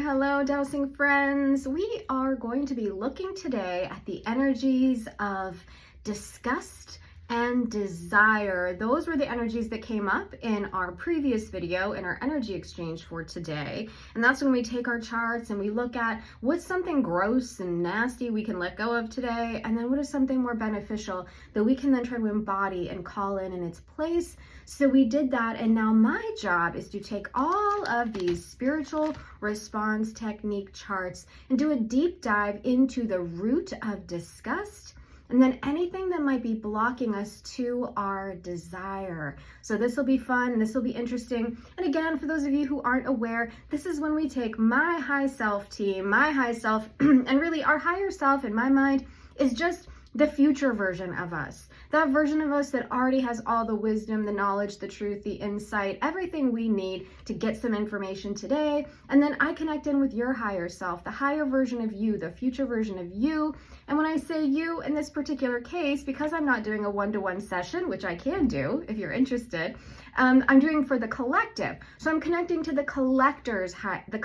Hello, Dowsing friends. We are going to be looking today at the energies of disgust and desire. Those were the energies that came up in our previous video in our energy exchange for today. And that's when we take our charts and we look at what's something gross and nasty we can let go of today, and then what is something more beneficial that we can then try to embody and call in its place. So we did that, and now my job is to take all of these spiritual response technique charts and do a deep dive into the root of disgust and then anything that might be blocking us to our desire. So this will be fun, this will be interesting. And again, for those of you who aren't aware, this is when we take my high self team, my high self, and really our higher self in my mind is just the future version of us. That version of us that already has all the wisdom, the knowledge, the truth, the insight, everything we need to get some information today. And then I connect in with your higher self, the higher version of you, the future version of you. And when I say you in this particular case, because I'm not doing a one-to-one session, which I can do if you're interested, I'm doing for the collective. So I'm connecting to the collector's the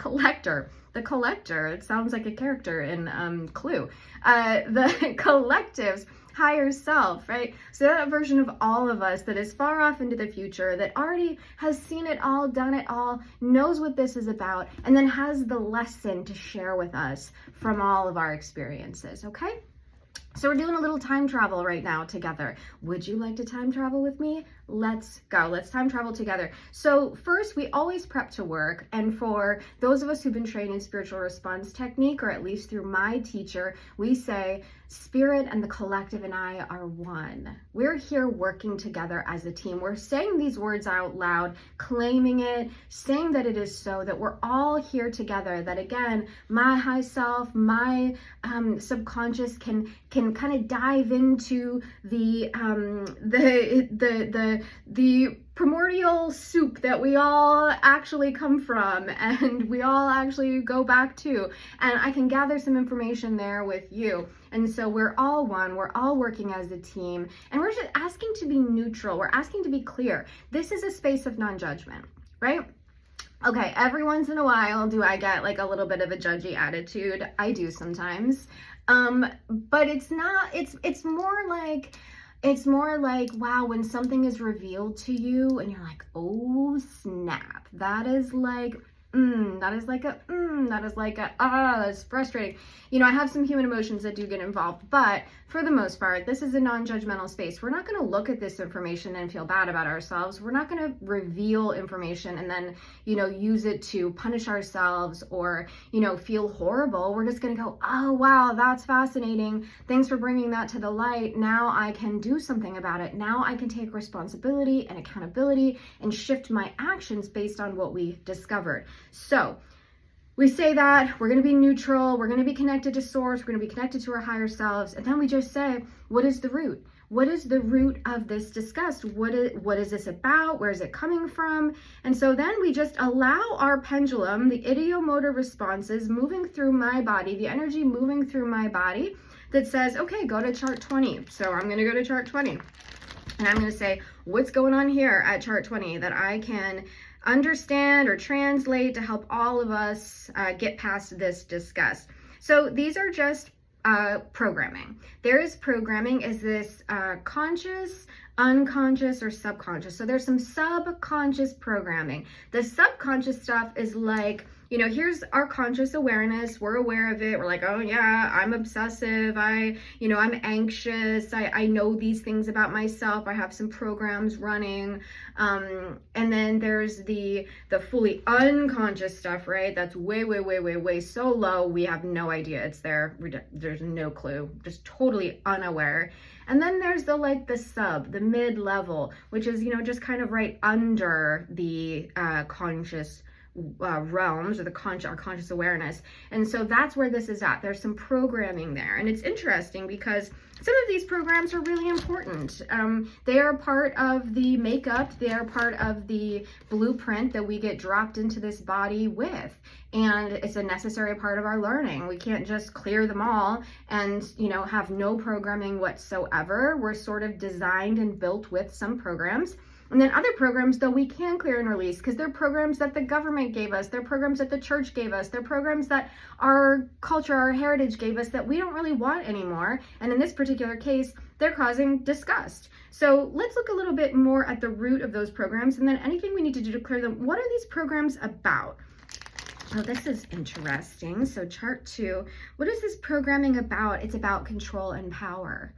collector, it sounds like a character in Clue, the collective's higher self, right? So that version of all of us that is far off into the future, that already has seen it all, done it all, knows what this is about, and then has the lesson to share with us from all of our experiences, okay? So we're doing a little time travel right now together. Would you like to time travel with me? Let's go. Let's time travel together. So first, we always prep to work. And for those of us who've been trained in spiritual response technique, or at least through my teacher, we say, Spirit and the collective and I are one. We're here working together as a team. We're saying these words out loud, claiming it, saying that it is so, that we're all here together, that again, my high self, my subconscious can kind of dive into the primordial soup that we all actually come from and we all actually go back to, and I can gather some information there with you. And so we're all one, we're all working as a team, and we're just asking to be neutral, we're asking to be clear. This is a space of non-judgment, right? Okay, every once in a while do I get like a little bit of a judgy attitude. I do sometimes, but it's not, it's more like, wow, when something is revealed to you and you're like, oh snap, that is like that's frustrating. You know, I have some human emotions that do get involved, but for the most part, this is a non-judgmental space. We're not going to look at this information and feel bad about ourselves. We're not going to reveal information and then, you know, use it to punish ourselves or, you know, feel horrible. We're just going to go, oh, wow, that's fascinating. Thanks for bringing that to the light. Now I can do something about it. Now I can take responsibility and accountability and shift my actions based on what we discovered. So we say that we're going to be neutral, we're going to be connected to source, we're going to be connected to our higher selves, and then we just say, what is the root? What is the root of this disgust? What is this about? Where is it coming from? And so then we just allow our pendulum, the ideomotor responses moving through my body, the energy moving through my body that says, okay, go to chart 20. So I'm going to go to chart 20 and I'm going to say, what's going on here at chart 20 that I can understand or translate to help all of us get past this disgust. So these are just programming. There is programming. Is this conscious, unconscious, or subconscious? So there's some subconscious programming. The subconscious stuff is like, you know, here's our conscious awareness. We're aware of it. We're like, oh yeah, I'm obsessive. I'm anxious. I know these things about myself. I have some programs running. And then there's the fully unconscious stuff, right? That's way so low. We have no idea it's there. There's no clue, just totally unaware. And then there's the mid-level, which is, you know, just kind of right under the conscious realms or our conscious awareness. And so that's where this is at. There's some programming there, and it's interesting because some of these programs are really important. They are part of the makeup, they are part of the blueprint that we get dropped into this body with, and it's a necessary part of our learning. We can't just clear them all and, you know, have no programming whatsoever. We're sort of designed and built with some programs. And then other programs, though, we can clear and release because they're programs that the government gave us, they're programs that the church gave us, they're programs that our culture, our heritage gave us that we don't really want anymore. And in this particular case, they're causing disgust. So let's look a little bit more at the root of those programs and then anything we need to do to clear them. What are these programs about? Oh, this is interesting. So chart 2, what is this programming about? It's about control and power.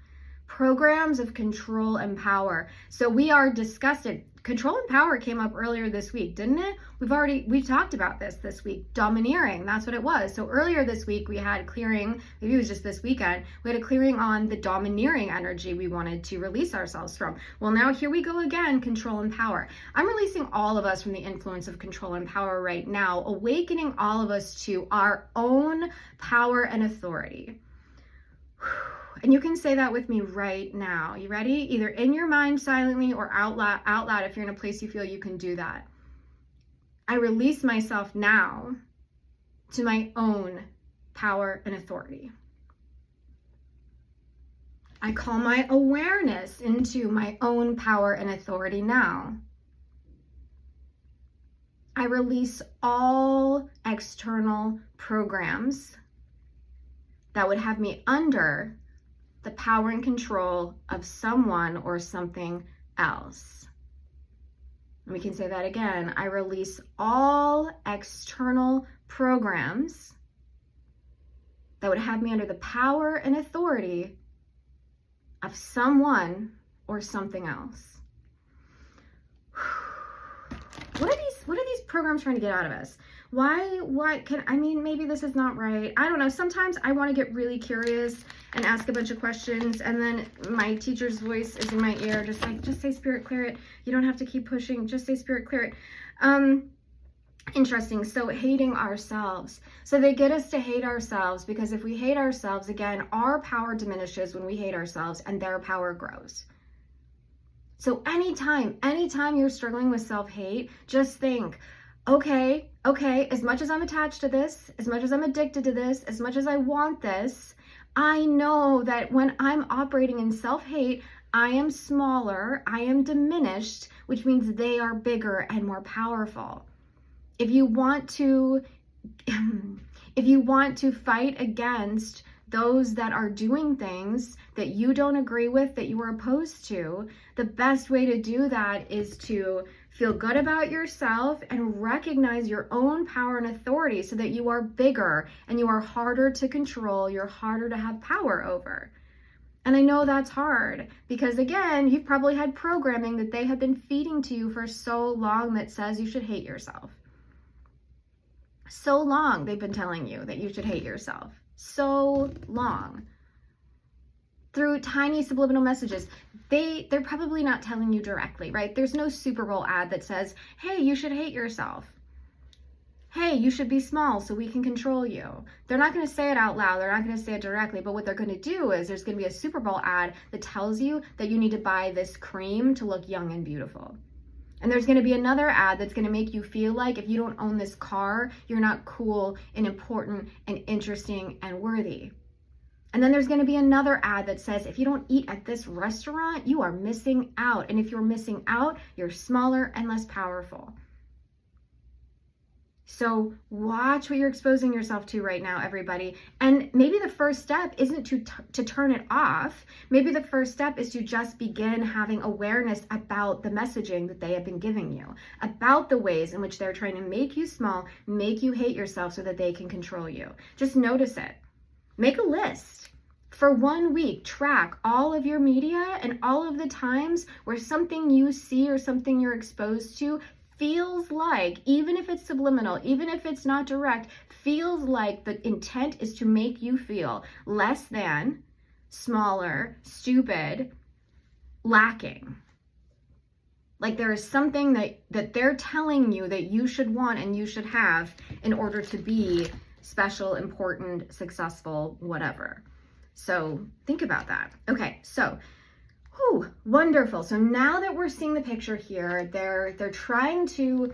Programs of control and power. So we are disgusted. Control and power came up earlier this week, didn't it? We talked about this week. Domineering, that's what it was. So earlier this week we had clearing, maybe it was just this weekend, we had a clearing on the domineering energy we wanted to release ourselves from. Well, now here we go again, control and power. I'm releasing all of us from the influence of control and power right now, awakening all of us to our own power and authority. And you can say that with me right now. You ready? Either in your mind silently or out loud if you're in a place you feel you can do that. I release myself now to my own power and authority. I call my awareness into my own power and authority now. I release all external programs that would have me under the power and control of someone or something else. And we can say that again. I release all external programs that would have me under the power and authority of someone or something else. What are these programs trying to get out of us? Maybe this is not right. I don't know. Sometimes I want to get really curious and ask a bunch of questions, and then my teacher's voice is in my ear, just say, Spirit, clear it. You don't have to keep pushing. Just say, Spirit, clear it. Interesting. So hating ourselves. So they get us to hate ourselves because if we hate ourselves, again, our power diminishes when we hate ourselves and their power grows. So anytime you're struggling with self-hate, just think, okay, as much as I'm attached to this, as much as I'm addicted to this, as much as I want this, I know that when I'm operating in self-hate, I am smaller, I am diminished, which means they are bigger and more powerful. If you want to fight against those that are doing things that you don't agree with, that you are opposed to, the best way to do that is to feel good about yourself and recognize your own power and authority so that you are bigger and you are harder to control, you're harder to have power over. And I know that's hard because, again, you've probably had programming that they have been feeding to you for so long that says you should hate yourself. So long they've been telling you that you should hate yourself. So long. Through tiny subliminal messages. They're probably not telling you directly, right? There's no Super Bowl ad that says, hey, you should hate yourself. Hey, you should be small so we can control you. They're not going to say it out loud. They're not going to say it directly. But what they're going to do is there's going to be a Super Bowl ad that tells you that you need to buy this cream to look young and beautiful. And there's going to be another ad that's going to make you feel like if you don't own this car, you're not cool and important and interesting and worthy. And then there's going to be another ad that says, if you don't eat at this restaurant, you are missing out. And if you're missing out, you're smaller and less powerful. So watch what you're exposing yourself to right now, everybody. And maybe the first step isn't to turn it off. Maybe the first step is to just begin having awareness about the messaging that they have been giving you, about the ways in which they're trying to make you small, make you hate yourself so that they can control you. Just notice it. Make a list. For 1 week, track all of your media and all of the times where something you see or something you're exposed to feels like, even if it's subliminal, even if it's not direct, feels like the intent is to make you feel less than, smaller, stupid, lacking. Like there is something that they're telling you that you should want and you should have in order to be special, important, successful, whatever. So think about that. Okay, so wonderful. So now that we're seeing the picture here, they're trying to,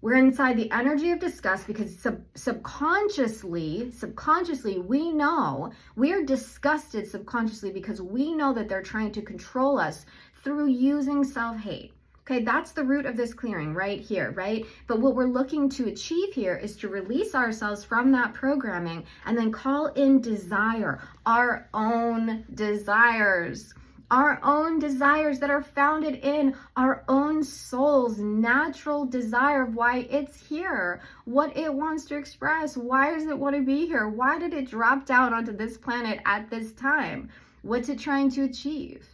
we're inside the energy of disgust because subconsciously, we know, we're disgusted subconsciously because we know that they're trying to control us through using self-hate. Okay, that's the root of this clearing right here, right? But what we're looking to achieve here is to release ourselves from that programming and then call in desire, our own desires. Our own desires that are founded in our own soul's natural desire of why it's here, what it wants to express, why does it want to be here, why did it drop down onto this planet at this time, what's it trying to achieve,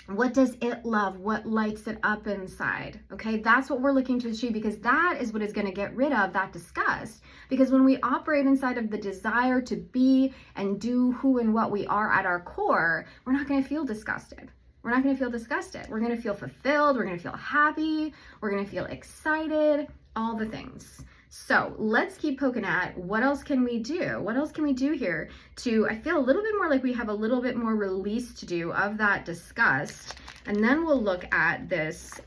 what does it love, what lights it up inside. Okay, that's what we're looking to achieve, because that is what is going to get rid of that disgust. Because when we operate inside of the desire to be and do who and what we are at our core, we're not going to feel disgusted. We're not going to feel disgusted. We're going to feel fulfilled. We're going to feel happy. We're going to feel excited, all the things. So let's keep poking at what else can we do? What else can we do here to, I feel a little bit more like we have a little bit more release to do of that disgust. And then we'll look at this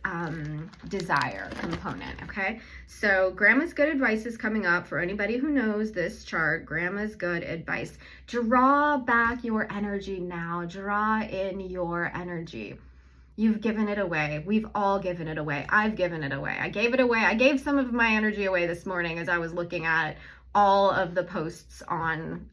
desire component, okay? So Grandma's good advice is coming up for anybody who knows this chart. Grandma's good advice. Draw back your energy now. Draw in your energy. You've given it away. We've all given it away. I've given it away. I gave it away. I gave some of my energy away this morning as I was looking at all of the posts on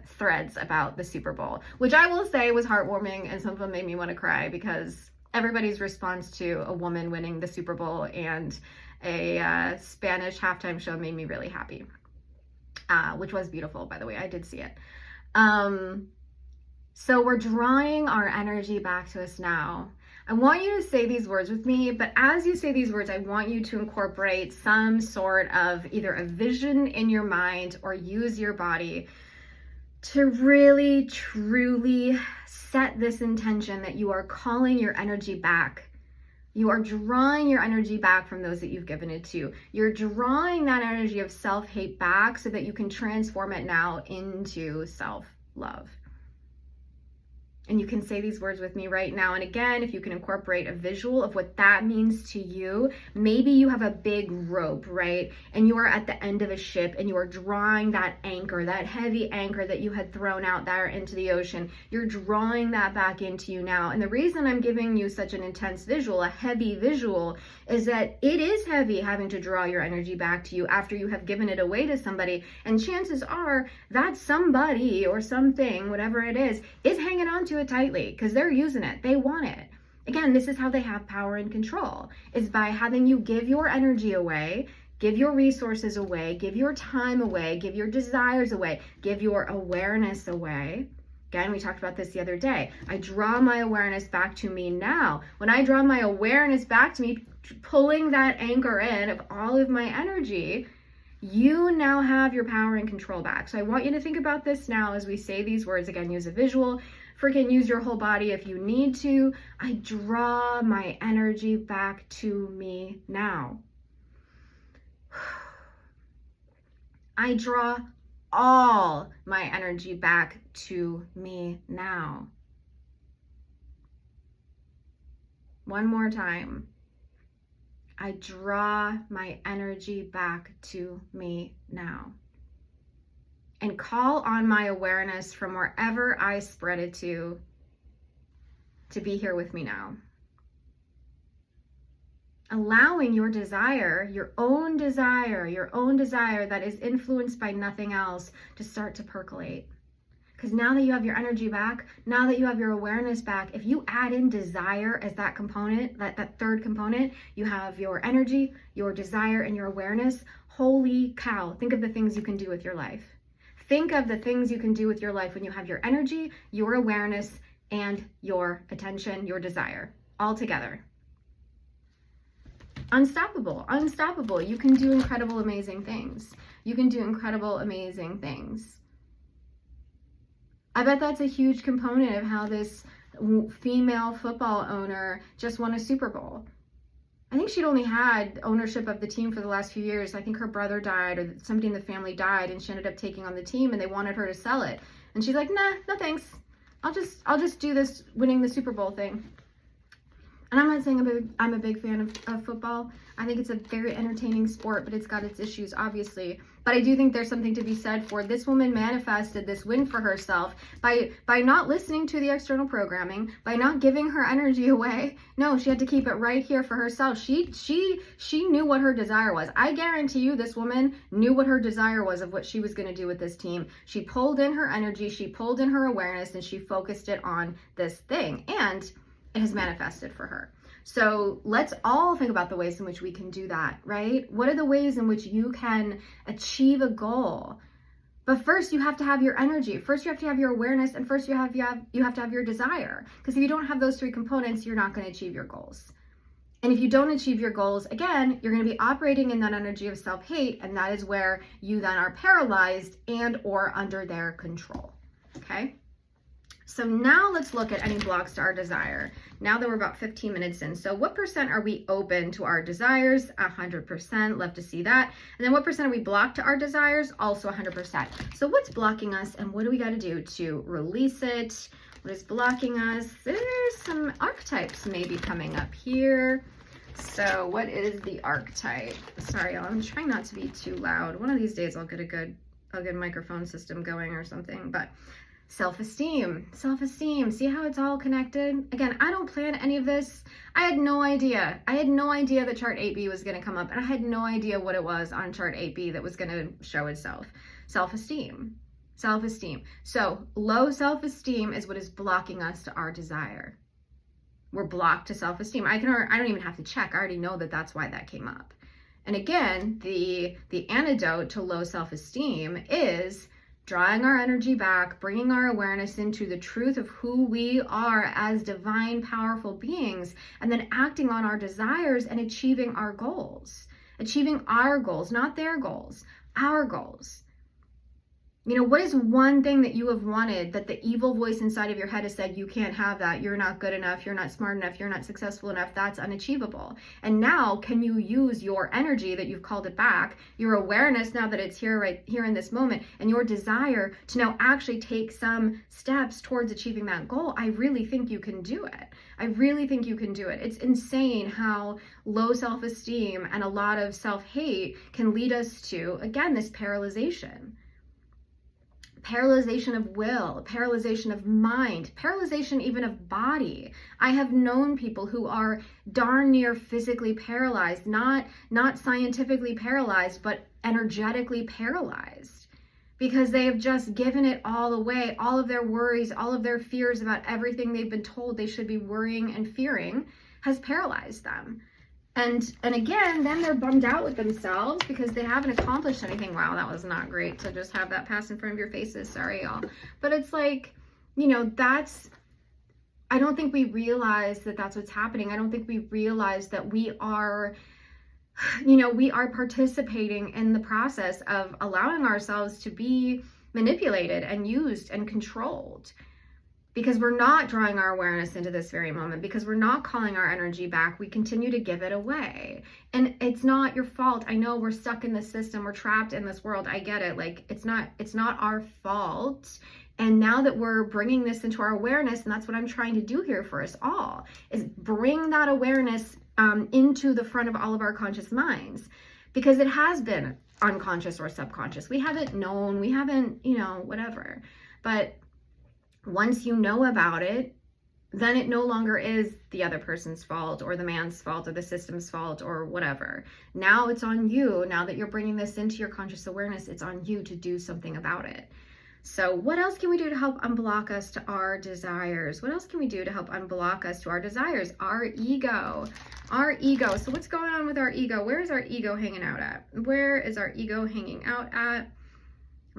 threads about the Super Bowl, which I will say was heartwarming, and some of them made me want to cry because everybody's response to a woman winning the Super Bowl and a Spanish halftime show made me really happy, which was beautiful, by the way. I did see it. So we're drawing our energy back to us now. I want you to say these words with me, but as you say these words, I want you to incorporate some sort of either a vision in your mind or use your body to really, truly set this intention that you are calling your energy back. You are drawing your energy back from those that you've given it to. You're drawing that energy of self-hate back so that you can transform it now into self-love. And you can say these words with me right now. And again, if you can incorporate a visual of what that means to you, maybe you have a big rope, right? And you are at the end of a ship and you are drawing that anchor, that heavy anchor that you had thrown out there into the ocean. You're drawing that back into you now. And the reason I'm giving you such an intense visual, a heavy visual, is that it is heavy having to draw your energy back to you after you have given it away to somebody. And chances are that somebody or something, whatever it is hanging on to it tightly because they're using it. They want it. Again, this is how they have power and control, is by having you give your energy away, give your resources away, give your time away, give your desires away, give your awareness away. Again, we talked about this the other day. I draw my awareness back to me now. When I draw my awareness back to me, pulling that anchor in of all of my energy, you now have your power and control back. So I want you to think about this now as we say these words. Again, use a visual. Freaking use your whole body if you need to. I draw my energy back to me now. I draw all my energy back to me now. One more time. I draw my energy back to me now. And call on my awareness from wherever I spread it to be here with me now. Allowing your desire, your own desire that is influenced by nothing else to start to percolate. Because now that you have your energy back, now that you have your awareness back, if you add in desire as that component, that third component, you have your energy, your desire, and your awareness. Holy cow, think of the things you can do with your life. Think of the things you can do with your life when you have your energy, your awareness, and your attention, your desire, all together. Unstoppable, unstoppable. You can do incredible, amazing things. You can do incredible, amazing things. I bet that's a huge component of how this female football owner just won a Super Bowl. I think she'd only had ownership of the team for the last few years. I think her brother died or somebody in the family died and she ended up taking on the team and they wanted her to sell it. And she's like, nah, no thanks. I'll just do this winning the Super Bowl thing. And I'm not saying I'm a big fan of football. I think it's a very entertaining sport, but it's got its issues, obviously. But I do think there's something to be said for this woman manifested this win for herself by not listening to the external programming, by not giving her energy away. No, she had to keep it right here for herself. She knew what her desire was. I guarantee you this woman knew what her desire was of what she was going to do with this team. She pulled in her energy, she pulled in her awareness, and she focused it on this thing. And it has manifested for her. So let's all think about the ways in which we can do that, right? What are the ways in which you can achieve a goal? But first you have to have your energy. First you have to have your awareness, and first you have to have your desire. Because if you don't have those three components, you're not going to achieve your goals. And if you don't achieve your goals, again, you're going to be operating in that energy of self-hate, and that is where you then are paralyzed and or under their control. Okay? So now let's look at any blocks to our desire. Now that we're about 15 minutes in. So what percent are we open to our desires? 100%. Love to see that. And then what percent are we blocked to our desires? Also 100%. So what's blocking us, and what do we got to do to release it? What is blocking us? There's some archetypes maybe coming up here. So what is the archetype? Sorry, y'all, I'm trying not to be too loud. One of these days I'll get a good microphone system going or something, but self-esteem. See how it's all connected? Again, I don't plan any of this. I had no idea. That chart 8B was going to come up, and I had no idea what it was on chart 8B that was going to show itself. Self-esteem. So low self-esteem is what is blocking us to our desire. We're blocked to self-esteem. I don't even have to check. I already know that that's why that came up. And again, the antidote to low self-esteem is drawing our energy back, bringing our awareness into the truth of who we are as divine, powerful beings, and then acting on our desires and achieving our goals. Achieving our goals, not their goals, our goals. You know, what is one thing that you have wanted that the evil voice inside of your head has said, you can't have that, you're not good enough, you're not smart enough, you're not successful enough, that's unachievable. And now can you use your energy that you've called it back, your awareness now that it's here, right here in this moment, and your desire to now actually take some steps towards achieving that goal? I really think you can do it. It's insane how low self-esteem and a lot of self-hate can lead us to, again, this paralyzation of will, paralyzation of mind, paralyzation even of body. I have known people who are darn near physically paralyzed, not scientifically paralyzed, but energetically paralyzed, because they have just given it all away. All of their worries, all of their fears about everything they've been told they should be worrying and fearing has paralyzed them. And again, then they're bummed out with themselves because they haven't accomplished anything. Wow, that was not great to just have that pass in front of your faces. Sorry, y'all. But it's like, you know, I don't think we realize that that's what's happening. I don't think we realize that we are participating in the process of allowing ourselves to be manipulated and used and controlled. Because we're not drawing our awareness into this very moment, because we're not calling our energy back, we continue to give it away. And it's not your fault. I know we're stuck in this system, we're trapped in this world. I get it. Like, it's not our fault. And now that we're bringing this into our awareness, and that's what I'm trying to do here for us all, is bring that awareness into the front of all of our conscious minds, because it has been unconscious or subconscious. We haven't known, we haven't, whatever. But once you know about it, then it no longer is the other person's fault or the man's fault or the system's fault or whatever. Now it's on you. Now that you're bringing this into your conscious awareness, it's on you to do something about it. So what else can we do to help unblock us to our desires? What else can we do to help unblock us to our desires? Our ego. So what's going on with our ego? Where is our ego hanging out at?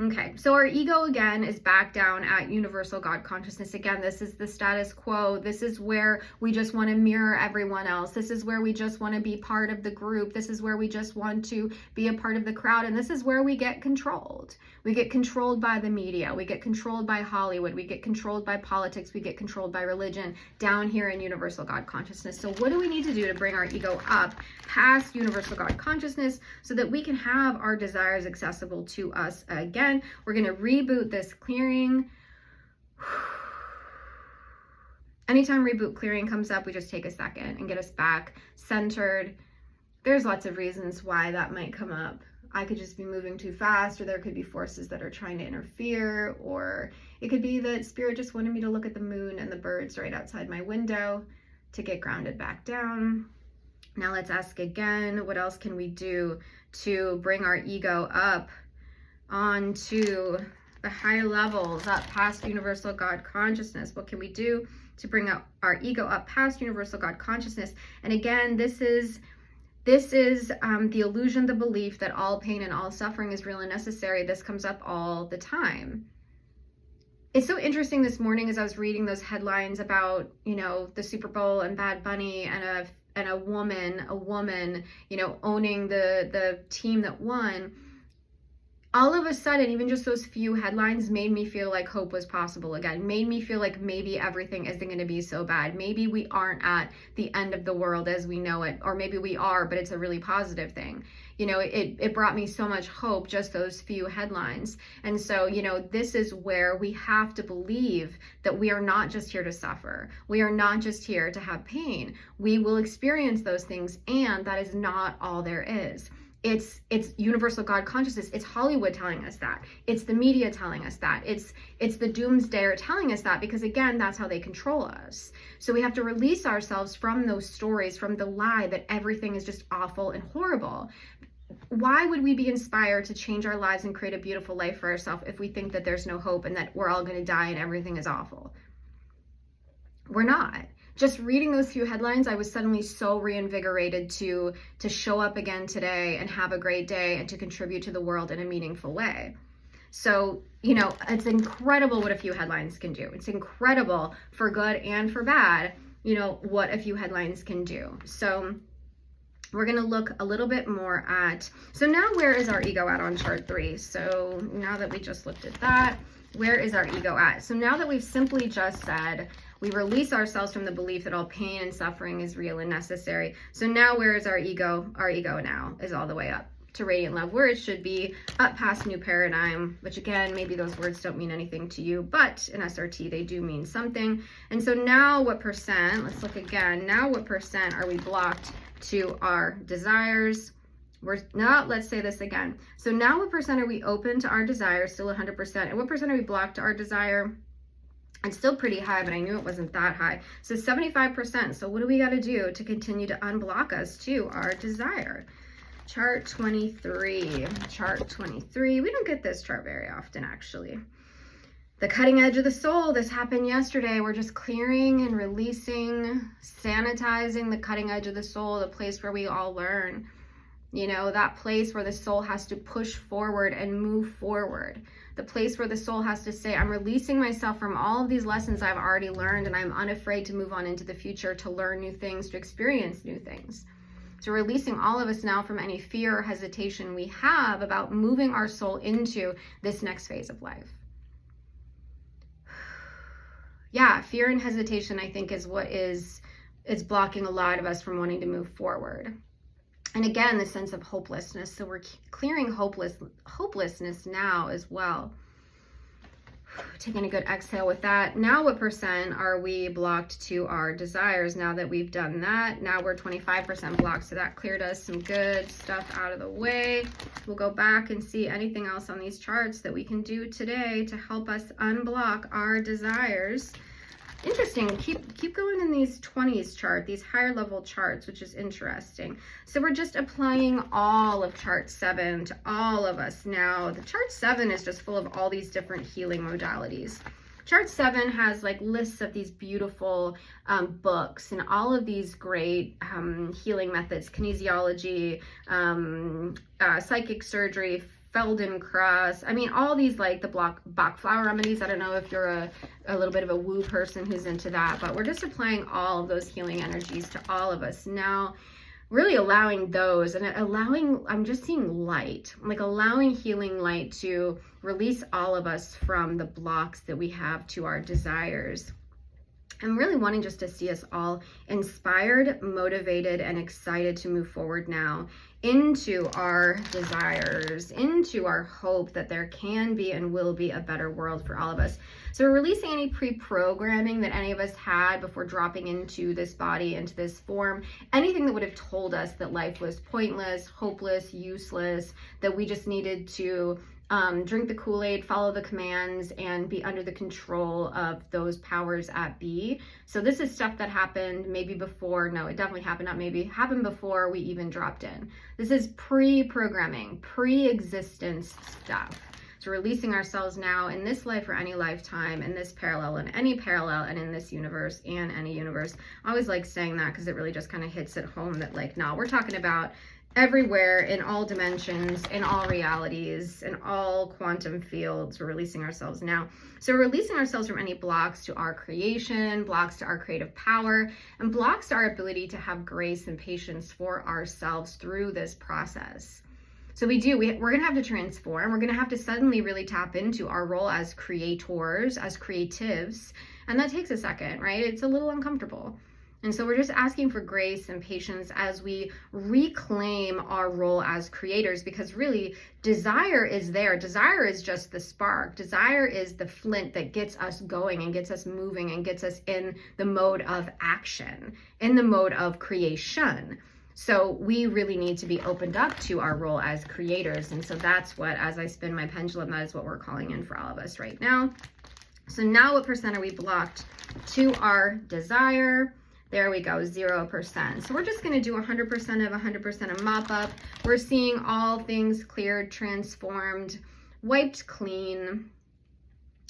Okay, so our ego again is back down at universal God consciousness. Again, this is the status quo. This is where we just want to mirror everyone else. This is where we just want to be part of the group. This is where we just want to be a part of the crowd. And this is where we get controlled. We get controlled by the media. We get controlled by Hollywood. We get controlled by politics. We get controlled by religion down here in universal God consciousness. So what do we need to do to bring our ego up past universal God consciousness so that we can have our desires accessible to us again? We're going to reboot this clearing. Anytime reboot clearing comes up, we just take a second and get us back centered. There's lots of reasons why that might come up. I could just be moving too fast, or there could be forces that are trying to interfere, or it could be that spirit just wanted me to look at the moon and the birds right outside my window to get grounded back down. Now let's ask again, what else can we do to bring our ego up onto the high levels, up past universal God consciousness? What can we do to bring up our ego up past universal God consciousness? And again, this is the illusion, the belief that all pain and all suffering is real and necessary. This comes up all the time. It's so interesting this morning as I was reading those headlines about, the Super Bowl and Bad Bunny and a woman, owning the team that won. All of a sudden, even just those few headlines made me feel like hope was possible again, made me feel like maybe everything isn't going to be so bad. Maybe we aren't at the end of the world as we know it, or maybe we are, but it's a really positive thing. It brought me so much hope, just those few headlines. And so, this is where we have to believe that we are not just here to suffer. We are not just here to have pain. We will experience those things, and that is not all there is. It's universal God consciousness. It's Hollywood telling us that. It's the media telling us that. It's the doomsdayer telling us that, because again, that's how they control us. So we have to release ourselves from those stories, from the lie that everything is just awful and horrible. Why would we be inspired to change our lives and create a beautiful life for ourselves if we think that there's no hope and that we're all going to die and everything is awful? We're not. Just reading those few headlines, I was suddenly so reinvigorated to show up again today and have a great day and to contribute to the world in a meaningful way. So, it's incredible what a few headlines can do. It's incredible for good and for bad, what a few headlines can do. So we're going to look a little bit more at, so now where is our ego at on chart 3? So now that we just looked at that, where is our ego at? So now that we've simply just said, we release ourselves from the belief that all pain and suffering is real and necessary. So now where is our ego? Our ego now is all the way up to radiant love, where it should be, up past new paradigm, which again, maybe those words don't mean anything to you, but in SRT, they do mean something. And so now what percent, let's look again, now what percent are we blocked to our desires? Let's say this again. So now what percent are we open to our desire? Still 100%. And what percent are we blocked to our desire? It's still pretty high, but I knew it wasn't that high. So 75%. So what do we got to do to continue to unblock us to our desire? Chart 23. Chart 23. We don't get this chart very often, actually. The cutting edge of the soul. This happened yesterday. We're just clearing and releasing, sanitizing the cutting edge of the soul, the place where we all learn. That place where the soul has to push forward and move forward. The place where the soul has to say, I'm releasing myself from all of these lessons I've already learned, and I'm unafraid to move on into the future, to learn new things, to experience new things. So releasing all of us now from any fear or hesitation we have about moving our soul into this next phase of life. Yeah, fear and hesitation, I think, is what is blocking a lot of us from wanting to move forward. And again, the sense of hopelessness. So we're clearing hopelessness now as well. Taking a good exhale with that. Now what percent are we blocked to our desires now that we've done that? Now we're 25% blocked. So that cleared us some good stuff out of the way. We'll go back and see anything else on these charts that we can do today to help us unblock our desires. Interesting. Keep going in these 20s chart, these higher level charts, which is interesting. So we're just applying all of chart 7 to all of us now. The chart 7 is just full of all these different healing modalities. Chart 7 has like lists of these beautiful books and all of these great healing methods, kinesiology, psychic surgery, Feldenkrais. I mean, all these like the Bach flower remedies. I don't know if you're a little bit of a woo person who's into that, but we're just applying all of those healing energies to all of us now, really allowing those and allowing, I'm just seeing light, like allowing healing light to release all of us from the blocks that we have to our desires. I'm really wanting just to see us all inspired, motivated, and excited to move forward now into our desires, into our hope that there can be and will be a better world for all of us. So we're releasing any pre-programming that any of us had before dropping into this body, into this form, anything that would have told us that life was pointless, hopeless, useless, that we just needed to drink the Kool-Aid, follow the commands, and be under the control of those powers at be. So this is stuff that happened maybe before, no, it definitely happened, not maybe, happened before we even dropped in. This is pre-programming, pre-existence stuff. So releasing ourselves now in this life or any lifetime, in this parallel, in any parallel, and in this universe and any universe. I always like saying that because it really just kind of hits it home that like, no, we're talking about everywhere, in all dimensions, in all realities, in all quantum fields. We're releasing ourselves now. So we're releasing ourselves from any blocks to our creation, blocks to our creative power, and blocks to our ability to have grace and patience for ourselves through this process. So we're going to have to transform. We're going to have to suddenly really tap into our role as creators, as creatives. And that takes a second, right? It's a little uncomfortable. And so we're just asking for grace and patience as we reclaim our role as creators, because really desire is there. Desire is just the spark. Desire is the flint that gets us going and gets us moving and gets us in the mode of action, in the mode of creation. So we really need to be opened up to our role as creators. And so that's what, as I spin my pendulum, that is what we're calling in for all of us right now. So now what percent are we blocked to our desire? There we go, 0%. So we're just going to do 100% of 100% of mop up. We're seeing all things cleared, transformed, wiped clean.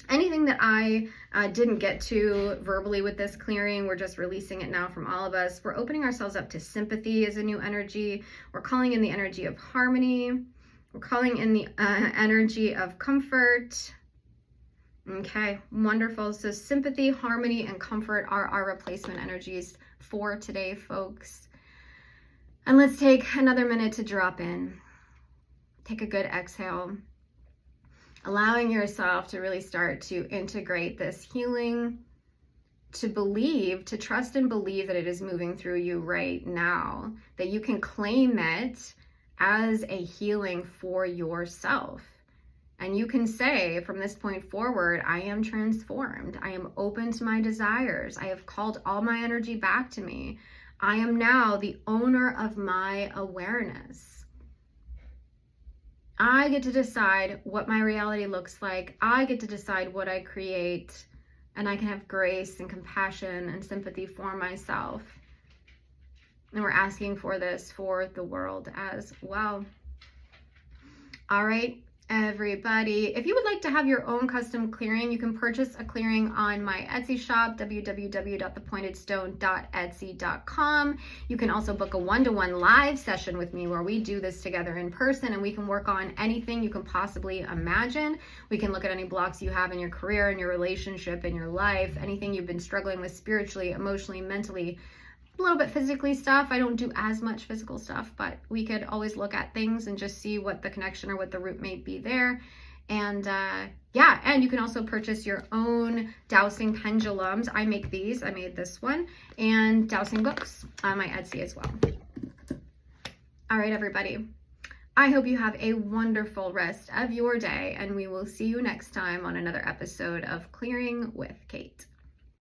Anything that I didn't get to verbally with this clearing, we're just releasing it now from all of us. We're opening ourselves up to sympathy as a new energy. We're calling in the energy of harmony. We're calling in the energy of comfort. Okay, wonderful. So sympathy, harmony, and comfort are our replacement energies for today, folks. And let's take another minute to drop in. Take a good exhale, allowing yourself to really start to integrate this healing, to believe, to trust and believe that it is moving through you right now, that you can claim it as a healing for yourself. And you can say from this point forward, I am transformed. I am open to my desires. I have called all my energy back to me. I am now the owner of my awareness. I get to decide what my reality looks like. I get to decide what I create. And I can have grace and compassion and sympathy for myself. And we're asking for this for the world as well. All right. Everybody, if you would like to have your own custom clearing, you can purchase a clearing on my Etsy shop, www.thepointedstone.etsy.com. You can also book a one-to-one live session with me where we do this together in person, and we can work on anything you can possibly imagine. We can look at any blocks you have in your career, in your relationship, in your life, anything you've been struggling with spiritually, emotionally, mentally, a little bit physically stuff. I don't do as much physical stuff, but we could always look at things and just see what the connection or what the root may be there. And yeah, and you can also purchase your own dowsing pendulums. I make these. I made this one, and dowsing books on my Etsy as well. All right, everybody. I hope you have a wonderful rest of your day, and we will see you next time on another episode of Clearing with Kate.